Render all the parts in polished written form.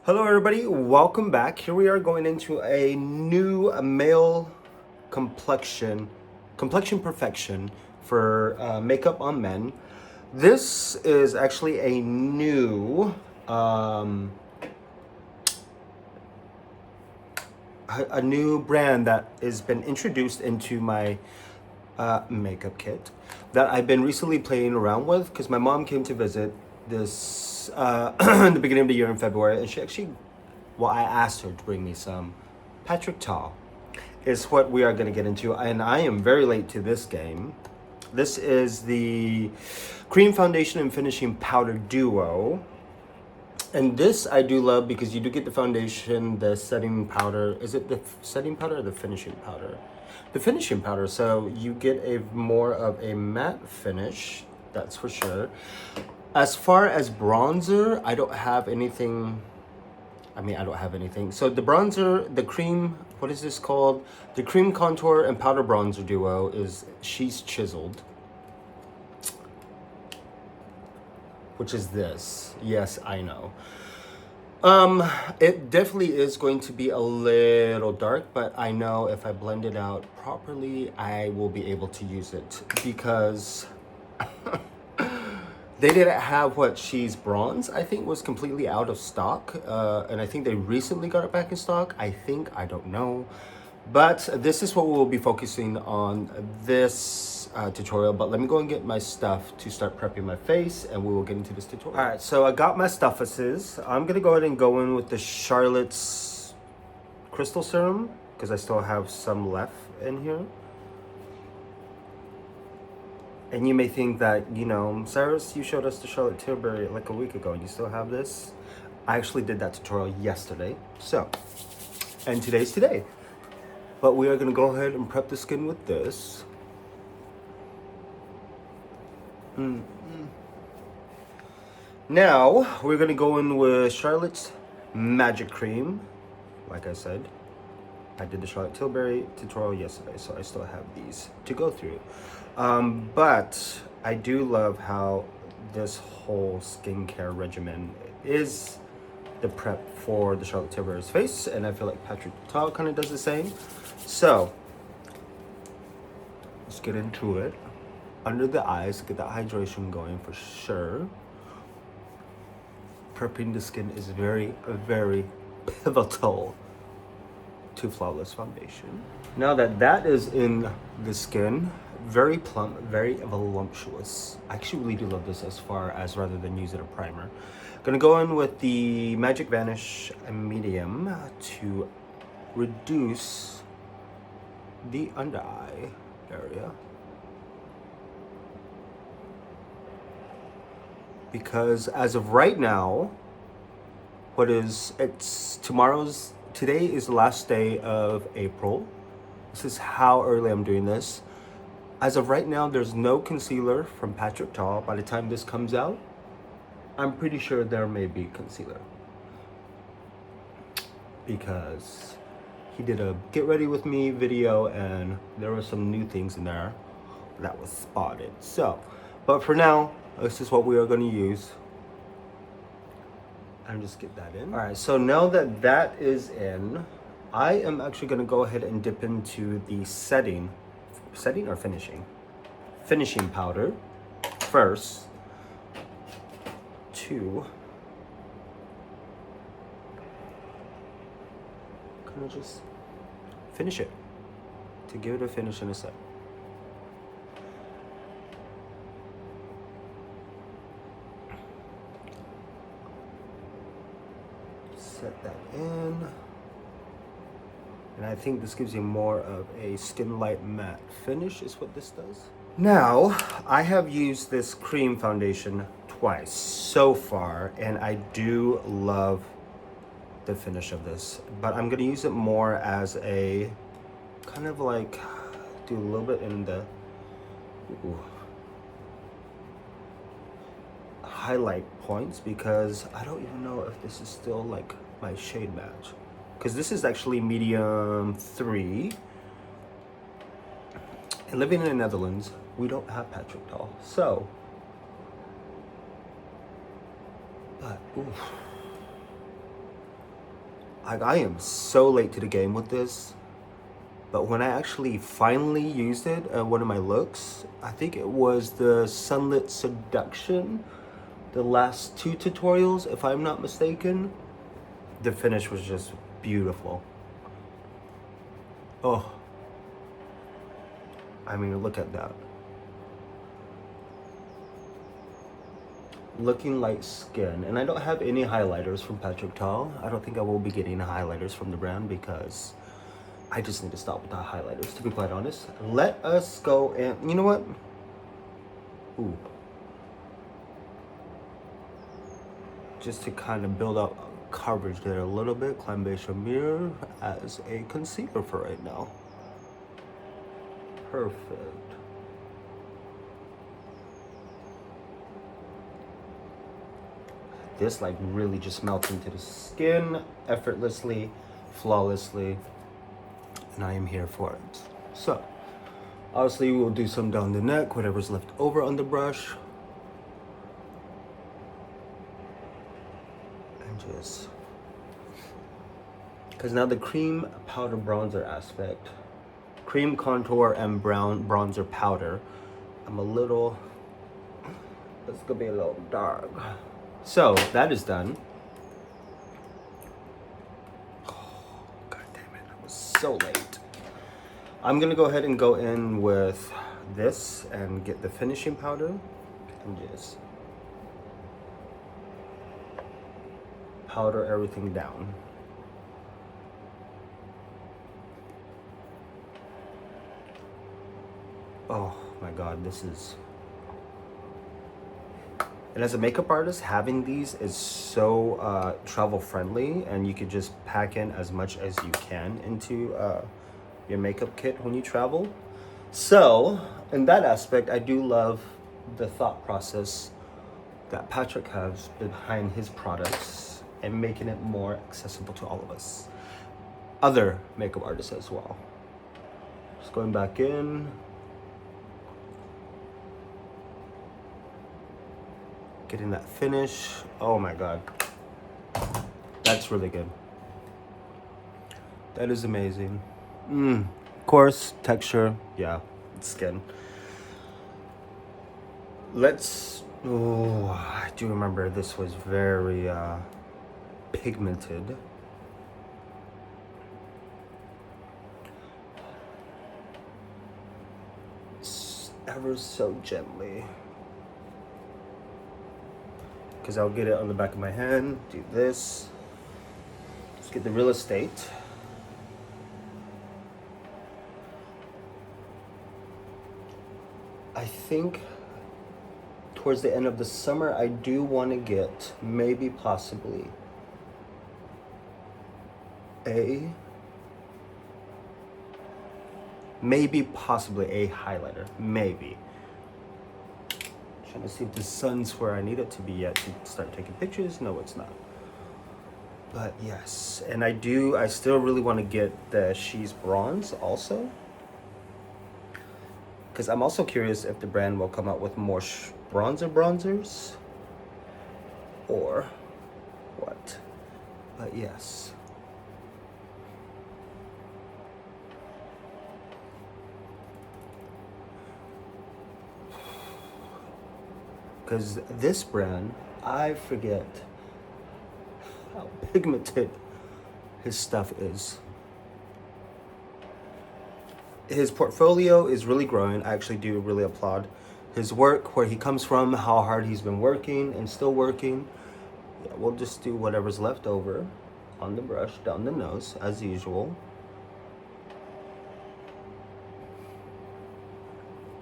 Hello everybody, welcome back. Here we are going into a new male complexion, complexion perfection for makeup on men. This is actually a new brand that has been introduced into my makeup kit that I've been recently playing around with because my mom came to visit this in the beginning of the year in February, and I asked her to bring me some Patrick Ta is what we are going to get into, and I am very late to this game. This is the Cream Foundation and Finishing Powder Duo. And this I do love because you do get the foundation, the setting powder. Is it the setting powder or the finishing powder? The finishing powder. So you get a more of a matte finish, that's for sure. As far as bronzer, I don't have anything. I don't have anything. So the bronzer, the cream, what is this called? The Cream Contour and Powder Bronzer Duo she's chiseled. Which is this. Yes, I know. It definitely is going to be a little dark, but I know if I blend it out properly, I will be able to use it because they didn't have what she's bronze, I think was completely out of stock. And I think they recently got it back in stock. I don't know. But this is what we'll be focusing on this tutorial. But let me go and get my stuff to start prepping my face, and we will get into this tutorial. All right, so I got my stuffuses. I'm gonna go ahead and go in with the Charlotte's Crystal Serum because I still have some left in here. And you may think that, Cyrus, you showed us the Charlotte Tilbury like a week ago and you still have this. I actually did that tutorial yesterday. And today's today. But we are gonna go ahead and prep the skin with this. Now, we're gonna go in with Charlotte's Magic Cream. Like I said, I did the Charlotte Tilbury tutorial yesterday, so I still have these to go through. But I do love how this whole skincare regimen is the prep for the Charlotte Tilbury's face, and I feel like Patrick Ta kind of does the same. So let's get into it. Under the eyes, get that hydration going for sure. Prepping the skin is very, very pivotal to flawless foundation. Now that is in the skin, very plump, very voluptuous. I actually really do love this as far as rather than use it a primer. Gonna go in with the Magic Vanish Medium to reduce the under eye area. Because as of right now, today is the last day of April. This is how early I'm doing this. As of right now, there's no concealer from Patrick Ta. By the time this comes out, I'm pretty sure there may be concealer. Because he did a get ready with me video and there were some new things in there that was spotted. But for now, this is what we are going to use. And just get that in. All right, so now that is in, I am actually going to go ahead and dip into the setting or finishing powder first to kind of just finish it, to give it a finish in a set. Set that in. And I think this gives you more of a skin light matte finish is what this does. Now, I have used this cream foundation twice so far, and I do love the finish of this. But I'm gonna use it more as a kind of like, do a little bit in the highlight points because I don't even know if this is still like my shade match. Because this is actually medium 3. And living in the Netherlands, we don't have Patrick Ta. But, oof. Like, I am so late to the game with this. But when I actually finally used it at one of my looks, I think it was the Sunlit Seduction, the last 2 tutorials, if I'm not mistaken. The finish was just beautiful. Oh, I mean, look at that. Looking like skin. And I don't have any highlighters from Patrick Ta. I don't think I will be getting highlighters from the brand because I just need to stop with the highlighters, to be quite honest. Let us go and, you know what? Ooh. Just to kind of build up coverage there a little bit, Crème Mirror as a concealer for right now. Perfect. This like really just melts into the skin effortlessly, flawlessly, and I am here for it. So, obviously we'll do some down the neck, whatever's left over on the brush. And just, because now the cream powder bronzer aspect, cream contour and brown bronzer powder, I'm a little, it's gonna be a little dark. So that is done. Oh, God damn it, I was so late. I'm gonna go ahead and go in with this and get the finishing powder and just powder everything down. Oh my God, this is... And as a makeup artist, having these is so travel friendly, and you could just pack in as much as you can into your makeup kit when you travel. So in that aspect, I do love the thought process that Patrick has behind his products and making it more accessible to all of us, other makeup artists as well. Just going back in. Getting that finish. Oh my God. That's really good. That is amazing. Of course, texture. Yeah, it's skin. Let's... Oh, I do remember this was very pigmented. Ever so gently. Because I'll get it on the back of my hand, do this. Let's get the real estate. I think towards the end of the summer, I do want to get maybe possibly a highlighter, maybe. Trying to see if the sun's where I need it to be yet to start taking pictures. No, it's not. But yes, and I still really want to get the She's Bronze also. Because I'm also curious if the brand will come out with more bronzers or what. But yes. Because this brand, I forget how pigmented his stuff is. His portfolio is really growing. I actually do really applaud his work, where he comes from, how hard he's been working and still working. Yeah, we'll just do whatever's left over on the brush, down the nose, as usual.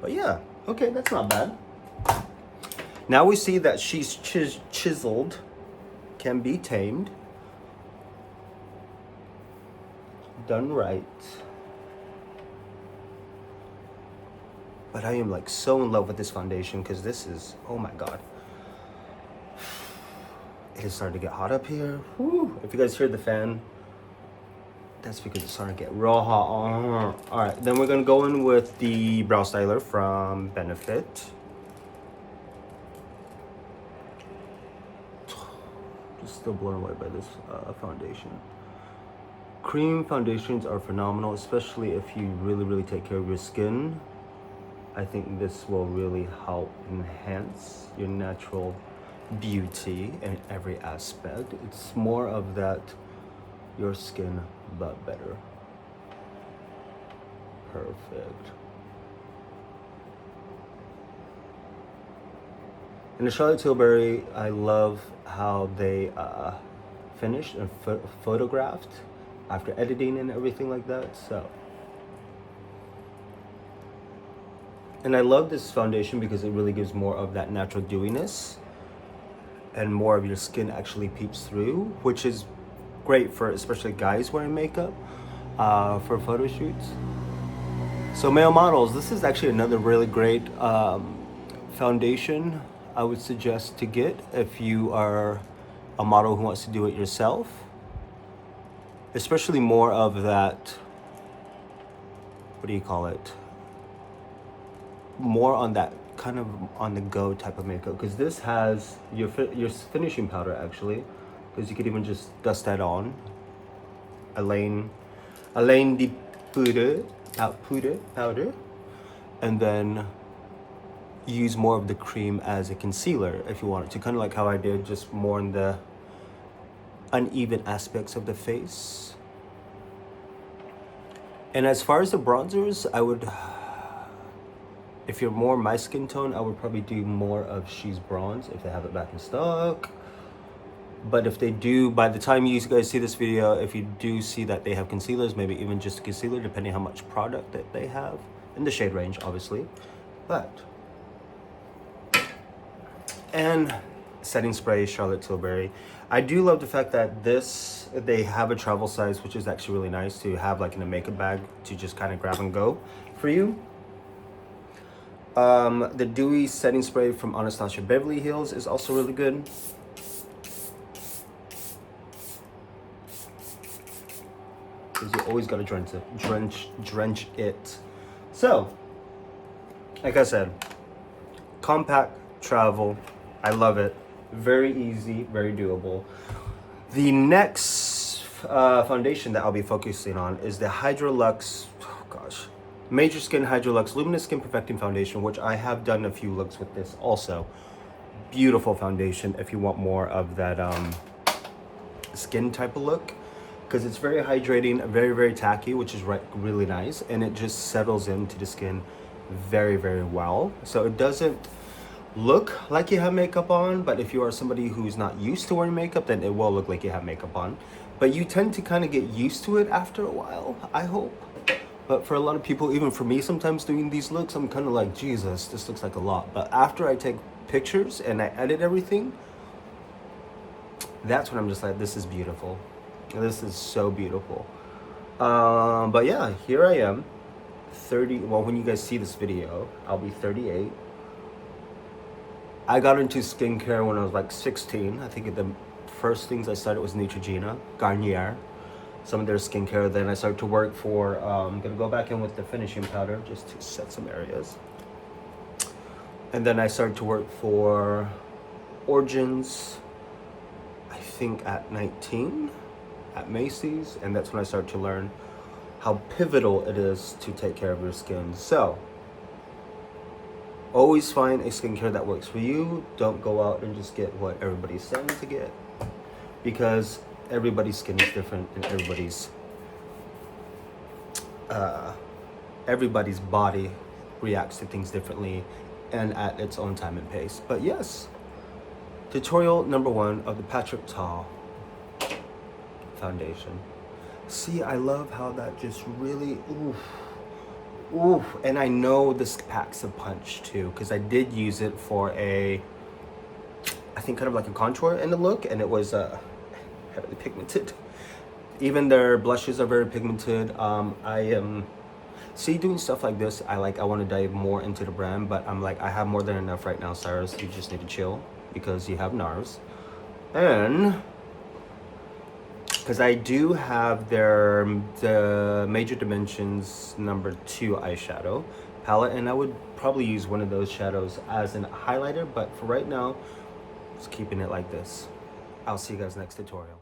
But yeah, okay, that's not bad. Now we see that she's chiseled, can be tamed, done right. But I am like so in love with this foundation because this is, oh my God. It is starting to get hot up here. Whew. If you guys hear the fan, that's because it's starting to get real hot. All right, then we're gonna go in with the brow styler from Benefit. Still blown away by this foundation. Cream foundations are phenomenal, especially if you really take care of your skin. I think this will really help enhance your natural beauty in every aspect. It's more of that your skin but better. Perfect. In the Charlotte Tilbury, I love how they finished and photographed after editing and everything like that. So, and I love this foundation because it really gives more of that natural dewiness, and more of your skin actually peeps through, which is great for especially guys wearing makeup for photo shoots. So male models, this is actually another really great foundation I would suggest to get if you are a model who wants to do it yourself. Especially more of that, what do you call it? More on that kind of on the go type of makeup, because this has your finishing powder actually, because you could even just dust that on. Alain de powder, and then use more of the cream as a concealer if you want it to, kind of like how I did, just more in the uneven aspects of the face. And as far as the bronzers, I would, if you're more my skin tone, I would probably do more of She's Bronze if they have it back in stock. But if they do, by the time you guys see this video, if you do see that they have concealers, maybe even just a concealer, depending how much product that they have, in the shade range, obviously. And setting spray, Charlotte Tilbury. I do love the fact that they have a travel size, which is actually really nice to have like in a makeup bag to just kind of grab and go for you. The dewy setting spray from Anastasia Beverly Hills is also really good. Because you always gotta drench it. So, like I said, compact travel. I love it. Very easy, very doable. The next foundation that I'll be focusing on is the Hydrolux, Major Skin Hydrolux Luminous Skin Perfecting Foundation, which I have done a few looks with this also. Beautiful foundation if you want more of that skin type of look, because it's very hydrating, very tacky, which is really nice, and it just settles into the skin very well. So it doesn't look like you have makeup on, but if you are somebody who's not used to wearing makeup, then it will look like you have makeup on. But you tend to kind of get used to it after a while, I hope. But for a lot of people, even for me, sometimes doing these looks, I'm kind of like, Jesus, this looks like a lot. But after I take pictures and I edit everything, that's when I'm just like, this is beautiful. This is so beautiful. But yeah, here I am, 30, well, when you guys see this video, I'll be 38. I got into skincare when I was like 16. I think the first things I started was Neutrogena, Garnier, some of their skincare. Then I started to work for, I'm gonna go back in with the finishing powder just to set some areas. And then I started to work for Origins, I think at 19, at Macy's. And that's when I started to learn how pivotal it is to take care of your skin. So, always find a skincare that works for you. Don't go out and just get what everybody's saying to get, because everybody's skin is different and everybody's body reacts to things differently and at its own time and pace. But yes, tutorial number 1 of the Patrick Ta foundation. See, I love how that just really, oof, and I know this packs a punch too, because I did use it for I think kind of like a contour in the look, and it was heavily pigmented. Even their blushes are very pigmented. See, doing stuff like this, I want to dive more into the brand, but I'm like, I have more than enough right now, Cyrus. You just need to chill, because you have NARS. And because I do have the Major Dimensions number 2 eyeshadow palette, and I would probably use one of those shadows as an highlighter, but for right now, just keeping it like this. I'll see you guys next tutorial.